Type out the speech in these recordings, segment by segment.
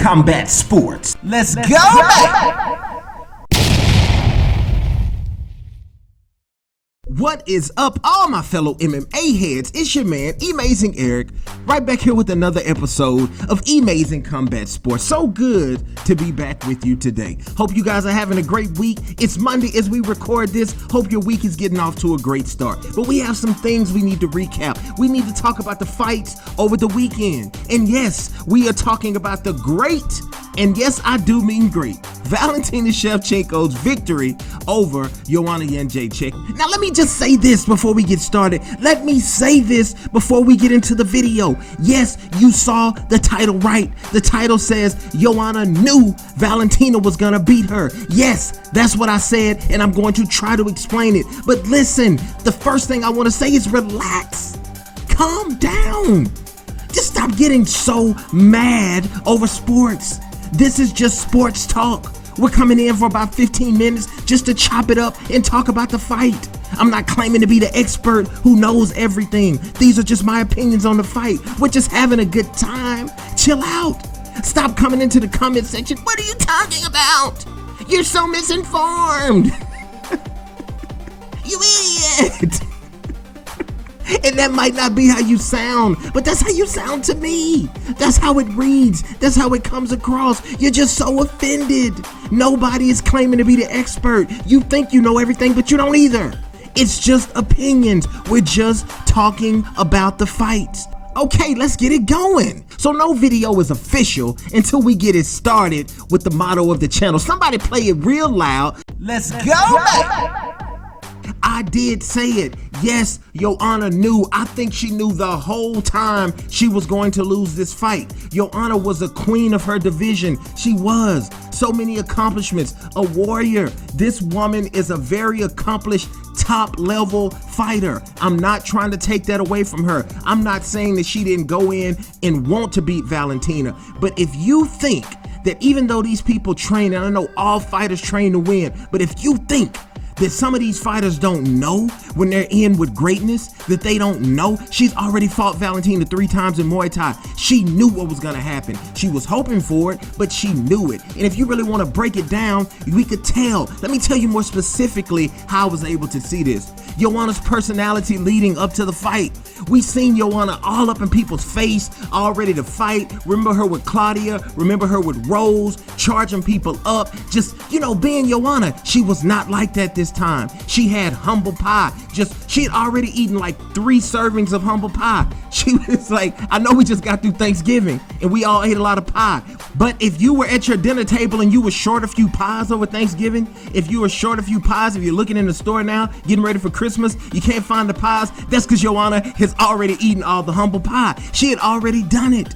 combat sports. Let's go! What is up, all my fellow MMA heads? It's your man, Amazing Eric, right back here with another episode of Amazing Combat Sports. So good to be back with you today. Hope you guys are having a great week. It's Monday as we record this. Hope your week is getting off to a great start. But we have some things we need to recap. We need to talk about the fights over the weekend. And yes, we are talking about the great, and yes, I do mean great, Valentina Shevchenko's victory over Joanna Jedrzejczyk. Now let me just say this before we get started. Let me say this before we get into the video. Yes, you saw the title right. The title says Joanna knew Valentina was gonna beat her. Yes, that's what I said, and I'm going to try to explain it. But listen, the first thing I want to say is relax. Calm down. Just stop getting so mad over sports. This is just sports talk. We're coming in for about 15 minutes just to chop it up and talk about the fight. I'm not claiming to be the expert who knows everything. These are just my opinions on the fight. We're just having a good time. Chill out. Stop coming into the comment section. What are you talking about? You're so misinformed. You idiot. And that might not be how you sound, but that's how you sound to me. That's how it reads. That's how it comes across. You're just so offended. Nobody is claiming to be the expert. You think you know everything, but you don't either. It's just opinions. We're just talking about the fights. Okay, let's get it going. So no video is official until we get it started with the motto of the channel. Somebody play it real loud. Let's go. I did say it. Yes, Joanna knew. I think she knew the whole time she was going to lose this fight. Joanna was a queen of her division. She was. So many accomplishments. A warrior. This woman is a very accomplished top-level fighter. I'm not trying to take that away from her. I'm not saying that she didn't go in and want to beat Valentina. But if you think that even though these people train, and I know all fighters train to win, but if you think that some of these fighters don't know when they're in with greatness, that they don't know. She's already fought Valentina 3 times in Muay Thai. She knew what was gonna happen. She was hoping for it, but she knew it. And if you really wanna break it down, we could tell. Let me tell you more specifically how I was able to see this. Joanna's personality leading up to the fight. We seen Joanna all up in people's face, all ready to fight. Remember her with Claudia, remember her with Rose, charging people up, just, being Joanna. She was not like that this time. She had humble pie. She had already eaten like 3 servings of humble pie. She was like, I know we just got through Thanksgiving and we all ate a lot of pie, but if you were at your dinner table and you were short a few pies over Thanksgiving, if you were short a few pies, if you're looking in the store now, getting ready for Christmas, you can't find the pies, that's because Joanna has already eaten all the humble pie. She had already done it.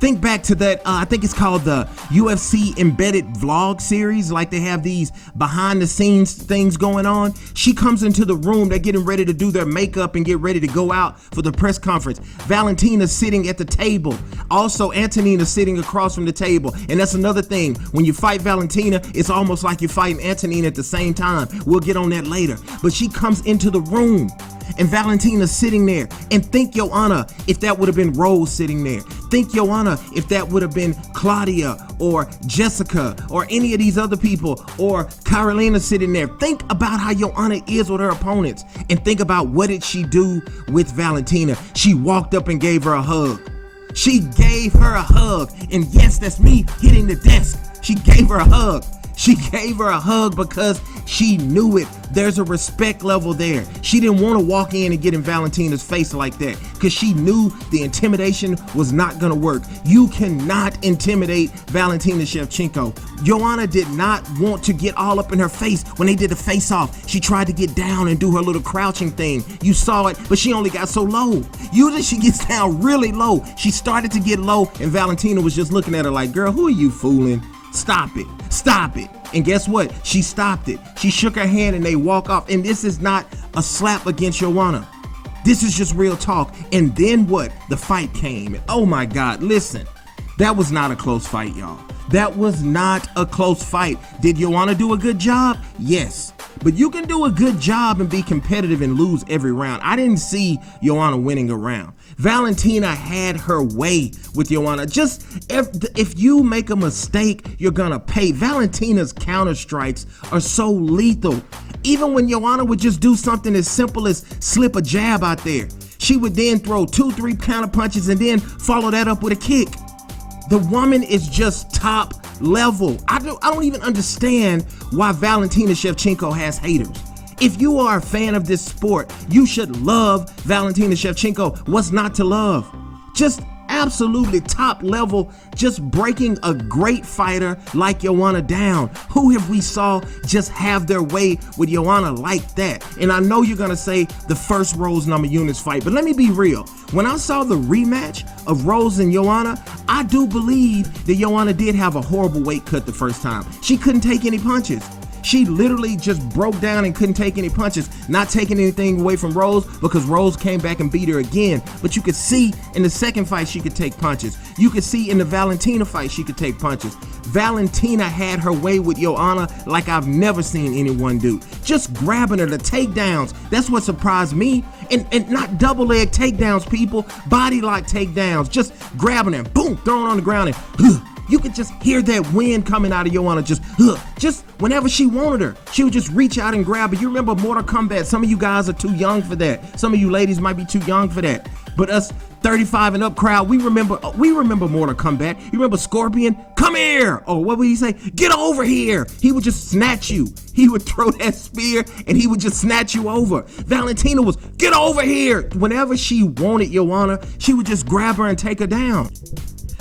Think back to that, I think it's called the UFC Embedded Vlog series, like they have these behind the scenes things going on. She comes into the room, they're getting ready to do their makeup and get ready to go out for the press conference. Valentina's sitting at the table. Also, Antonina's sitting across from the table. And that's another thing, when you fight Valentina, it's almost like you're fighting Antonina at the same time. We'll get on that later. But she comes into the room and Valentina's sitting there, and think Joanna if that would have been Rose sitting there. Think Joanna if that would have been Claudia or Jessica or any of these other people, or Carolina sitting there. Think about how Joanna is with her opponents, and think about what did she do with Valentina. She walked up and gave her a hug. She gave her a hug, and yes, that's me hitting the desk. She gave her a hug. She gave her a hug because she knew it. There's a respect level there. She didn't want to walk in and get in Valentina's face like that because she knew the intimidation was not going to work. You cannot intimidate Valentina Shevchenko. Joanna did not want to get all up in her face when they did the face-off. She tried to get down and do her little crouching thing. You saw it, but she only got so low. Usually she gets down really low. She started to get low, and Valentina was just looking at her like, girl, who are you fooling? Stop it. Stop it. And guess what? She stopped it. She shook her hand and they walk off. And this is not a slap against Joanna. This is just real talk. And then what? The fight came. And oh my God, listen. That was not a close fight, y'all. That was not a close fight. Did Joanna do a good job? Yes. but you can do a good job and be competitive and lose every round. I didn't see Joanna winning a round. Valentina had her way with Joanna. Just if you make a mistake, you're gonna pay. Valentina's counter strikes are so lethal. Even when Joanna would just do something as simple as slip a jab out there, she would then throw 2-3 counter punches and then follow that up with a kick. The woman is just top level. I don't even understand why Valentina Shevchenko has haters. If you are a fan of this sport, you should love Valentina Shevchenko. What's not to love? Just absolutely top level, just breaking a great fighter like Joanna down. Who have we saw just have their way with Joanna like that? And I know you're gonna say the first Rose Namajunas fight, but let me be real. When I saw the rematch of Rose and Joanna, I do believe that Joanna did have a horrible weight cut the first time. She couldn't take any punches. She literally just broke down and couldn't take any punches, not taking anything away from Rose because Rose came back and beat her again. But you could see in the second fight she could take punches. You could see in the Valentina fight she could take punches. Valentina had her way with Joanna like I've never seen anyone do. Just grabbing her, the takedowns, that's what surprised me. And not double leg takedowns, people, body lock takedowns, just grabbing her, boom, throwing on the ground and you could just hear that wind coming out of Joanna, just whenever she wanted her, she would just reach out and grab her. You remember Mortal Kombat? Some of you guys are too young for that. Some of you ladies might be too young for that. But us 35 and up crowd, we remember Mortal Kombat. You remember Scorpion? Come here! Or what would he say? Get over here! He would just snatch you. He would throw that spear and he would just snatch you over. Valentina was, get over here! Whenever she wanted Joanna, she would just grab her and take her down.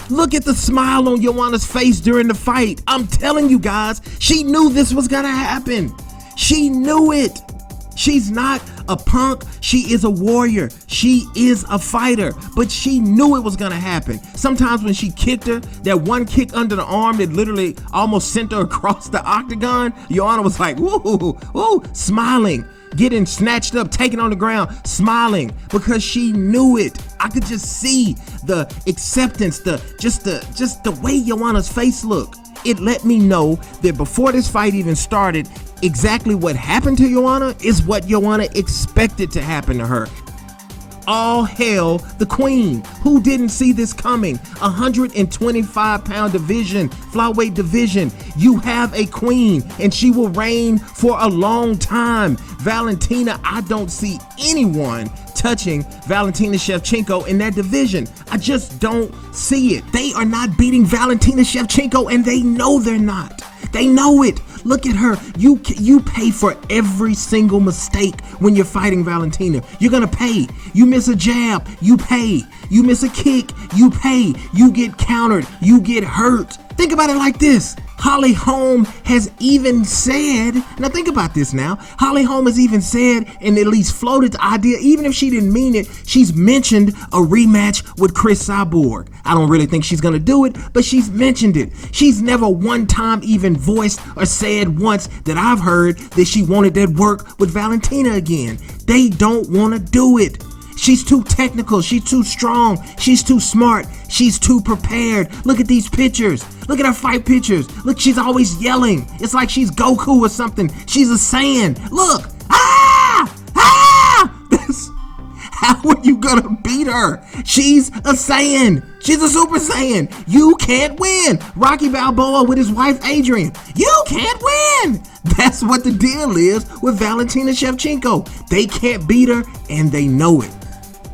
Look at the smile on Joanna's face during the fight. I'm telling you guys, she knew this was gonna happen. She knew it. She's not a punk, she is a warrior. She is a fighter, but she knew it was gonna happen. Sometimes when she kicked her, that one kick under the arm that literally almost sent her across the octagon, Joanna was like, woo, woo, smiling. Getting snatched up, taken on the ground, smiling because she knew it. I could just see the acceptance, just the way Joanna's face looked. It let me know that before this fight even started, exactly what happened to Joanna is what Joanna expected to happen to her. All hail the queen. Who didn't see this coming? 125-pound division, flyweight division. You have a queen and she will reign for a long time. Valentina, I don't see anyone touching Valentina Shevchenko in that division. I just don't see it. They are not beating Valentina Shevchenko and they know they're not. They know it. Look at her. You pay for every single mistake when you're fighting Valentina. You're gonna pay. You miss a jab, you pay. You miss a kick, you pay. You get countered, you get hurt. Think about it like this. Holly Holm has even said, now think about this now. Holly Holm has even said and at least floated the idea, even if she didn't mean it, she's mentioned a rematch with Chris Cyborg. I don't really think she's gonna do it, but she's mentioned it. She's never one time even voiced or said once that I've heard that she wanted that work with Valentina again. They don't wanna do it. She's too technical, she's too strong, she's too smart, she's too prepared. Look at these pictures. Look at her fight pictures. Look, she's always yelling. It's like she's Goku or something. She's a Saiyan. Look. Ah! Ah! How are you gonna beat her? She's a Saiyan. She's a Super Saiyan. You can't win. Rocky Balboa with his wife Adrian. You can't win. That's what the deal is with Valentina Shevchenko. They can't beat her and they know it.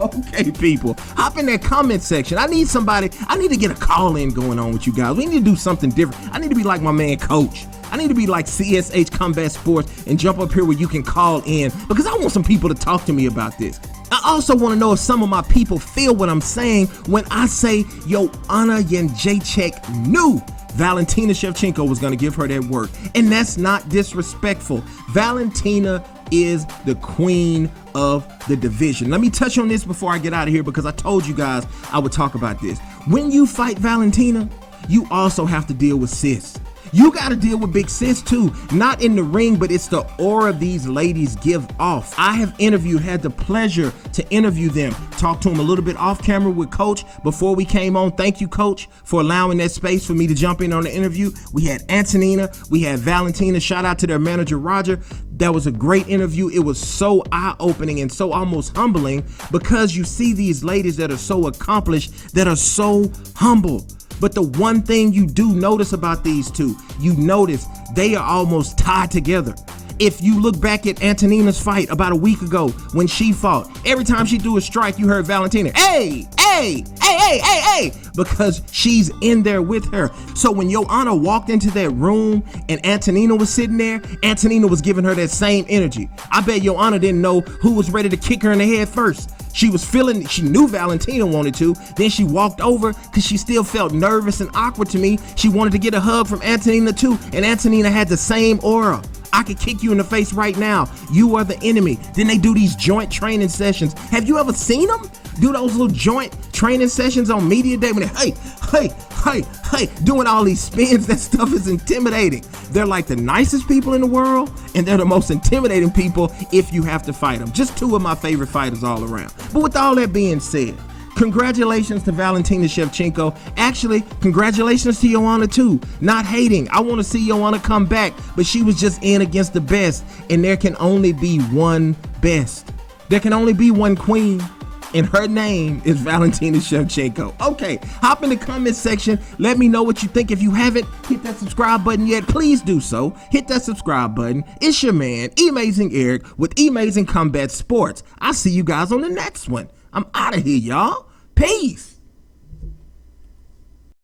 Okay, people, hop in that comment section. I need to get a call in going on with you guys. We need to do something different. I need to be like my man Coach. I need to be like CSH Combat Sports and jump up here where you can call in because I want some people to talk to me about this. I also want to know if some of my people feel what I'm saying when I say Joanna Jedrzejczyk knew Valentina Shevchenko was going to give her that work. And that's not disrespectful. Valentina is the queen of the division. Let me touch on this before I get out of here because I told you guys I would talk about this. When you fight Valentina, you also have to deal with sis. You got to deal with Big Sis too. Not in the ring, but it's the aura these ladies give off. I have had the pleasure to interview them. Talk to them a little bit off camera with Coach before we came on. Thank you, Coach, for allowing that space for me to jump in on the interview. We had Antonina, we had Valentina. Shout out to their manager, Roger. That was a great interview. It was so eye-opening and so almost humbling because you see these ladies that are so accomplished, that are so humble. But the one thing you do notice about these two, you notice they are almost tied together. If you look back at Antonina's fight about a week ago when she fought, every time she threw a strike, you heard Valentina, hey, because she's in there with her. So when Joanna walked into that room and Antonina was sitting there, Antonina was giving her that same energy. I bet Joanna didn't know who was ready to kick her in the head first. She knew Valentina wanted to. Then she walked over because she still felt nervous and awkward to me. She wanted to get a hug from Antonina too, and Antonina had the same aura. I could kick you in the face right now. You are the enemy. Then they do these joint training sessions. Have you ever seen them do those little joint training sessions on media day when they, doing all these spins? That stuff is intimidating. They're like the nicest people in the world, and they're the most intimidating people if you have to fight them. Just two of my favorite fighters all around. But with all that being said, congratulations to Valentina Shevchenko. Actually, congratulations to Joanna too. Not hating. I want to see Joanna come back, but she was just in against the best, and there can only be one best. There can only be one queen, and her name is Valentina Shevchenko. Okay, hop in the comment section. Let me know what you think. If you haven't hit that subscribe button yet, please do so. Hit that subscribe button. It's your man, Amazing Eric, with Amazing Combat Sports. I'll see you guys on the next one. I'm out of here, y'all. Peace.